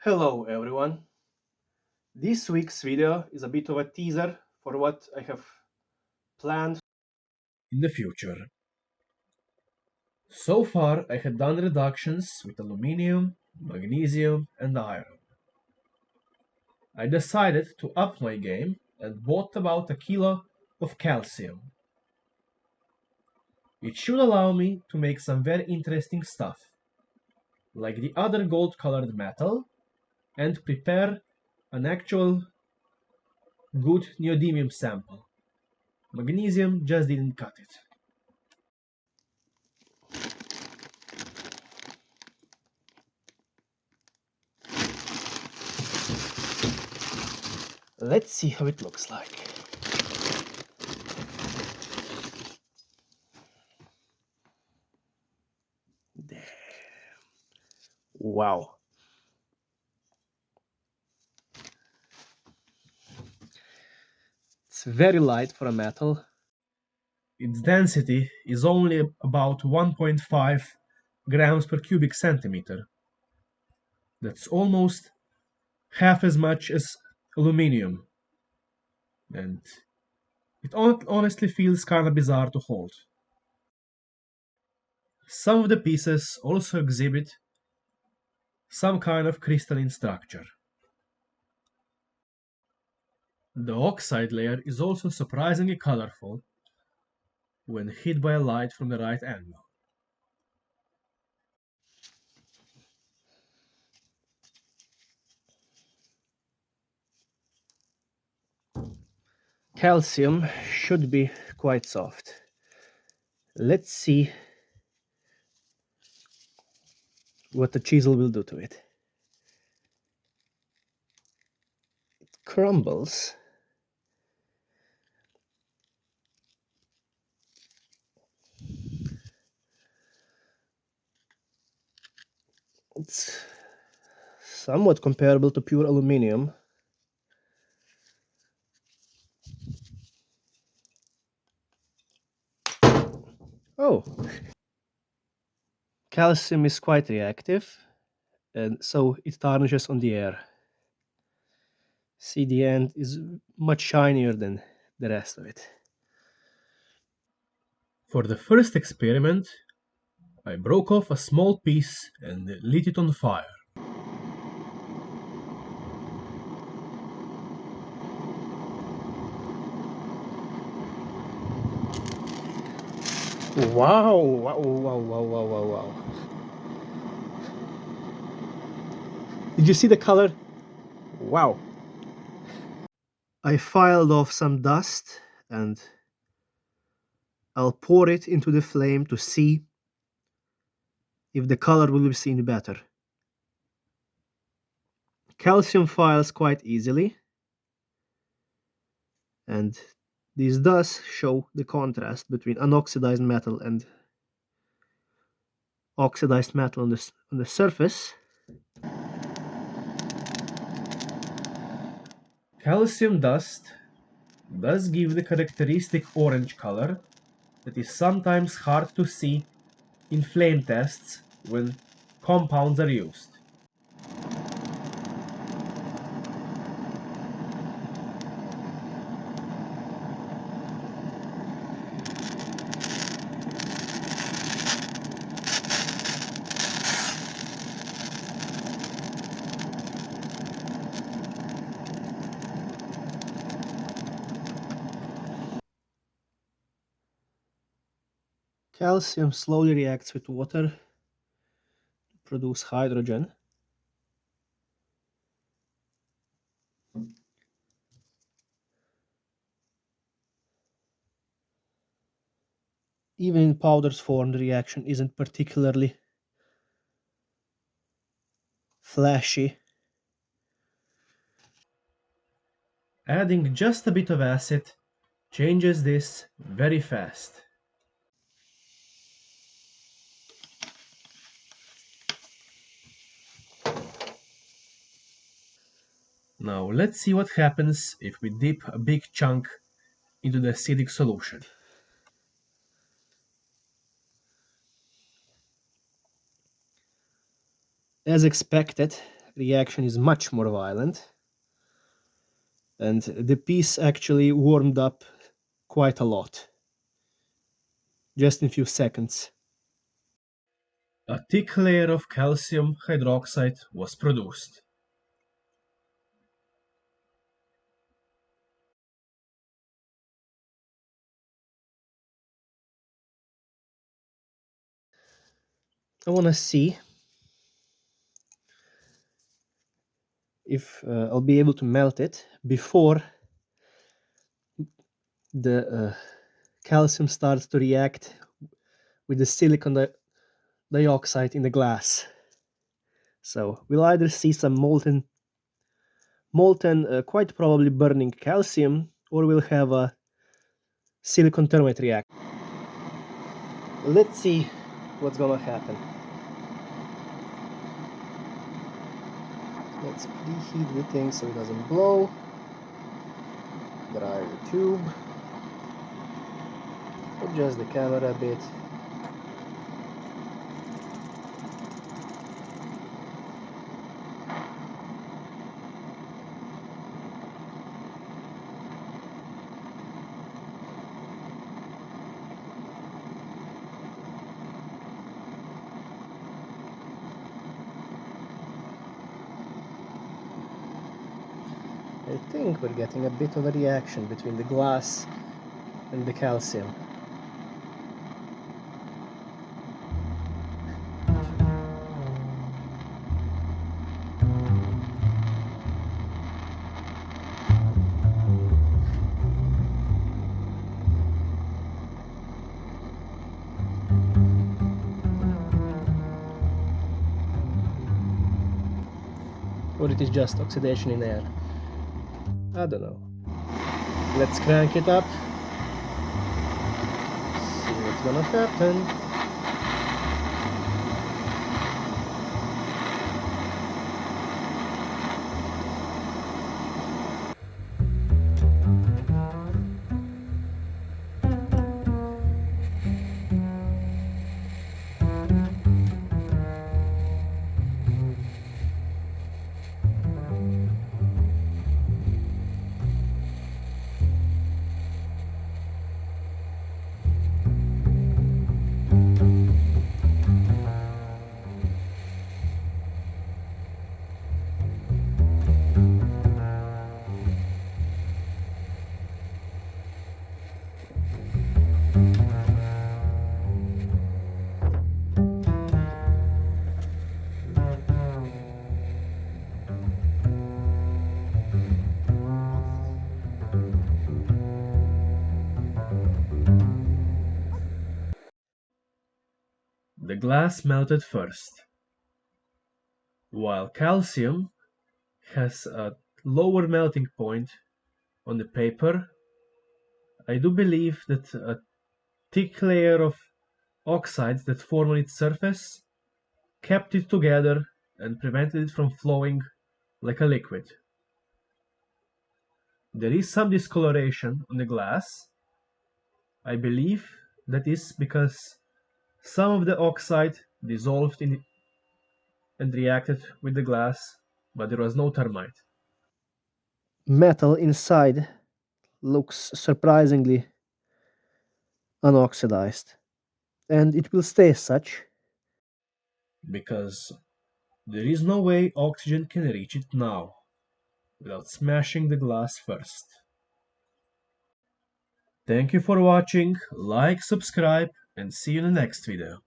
Hello everyone. This week's video is a bit of a teaser for what I have planned in the future. So far I had done reductions with aluminium, magnesium and iron. I decided to up my game and bought about a kilo of calcium. It should allow me to make some very interesting stuff, like the other gold colored metal, and prepare an actual good neodymium sample. Magnesium just didn't cut it. Let's see how it looks like. There. Wow. It's very light for a metal. Its density is only about 1.5 grams per cubic centimeter. That's almost half as much as aluminium. And it honestly feels kind of bizarre to hold. Some of the pieces also exhibit some kind of crystalline structure. The oxide layer is also surprisingly colorful when hit by a light from the right angle. Calcium should be quite soft. Let's see what the chisel will do to it. It crumbles. It's somewhat comparable to pure aluminium. Oh, calcium is quite reactive, and so it tarnishes on the air. See, the end is much shinier than the rest of it. For the first experiment, I broke off a small piece and lit it on fire. Wow, wow, wow, wow, wow, wow, wow. Did you see the color? Wow. I filed off some dust and I'll pour it into the flame to see if the color will be seen better. Calcium files quite easily, and this does show the contrast between unoxidized metal and oxidized metal on the surface. Calcium dust does give the characteristic orange color that is sometimes hard to see in flame tests when compounds are used. Calcium slowly reacts with water to produce hydrogen. Even in powdered form, the reaction isn't particularly flashy. Adding just a bit of acid changes this very fast. Now let's see what happens if we dip a big chunk into the acidic solution. As expected, reaction is much more violent, and the piece actually warmed up quite a lot, just in a few seconds. A thick layer of calcium hydroxide was produced. I want to see if I'll be able to melt it before the calcium starts to react with the silicon dioxide in the glass. So we'll either see some molten, quite probably burning calcium, or we'll have a silicon thermite reaction. Let's see what's gonna happen. Let's preheat the thing so it doesn't blow. Dry the tube. Adjust the camera a bit. I think we're getting a bit of a reaction between the glass and the calcium. Or it is just oxidation in air. I don't know. Let's crank it up. See what's gonna happen. The glass melted first. While calcium has a lower melting point on the paper, I do believe that a thick layer of oxides that form on its surface kept it together and prevented it from flowing like a liquid. There is some discoloration on the glass. I believe that is because some of the oxide dissolved in and reacted with the glass, but there was no thermite. Metal inside looks surprisingly unoxidized, and it will stay as such because there is no way oxygen can reach it now without smashing the glass first. Thank you for watching, like, subscribe, and see you in the next video.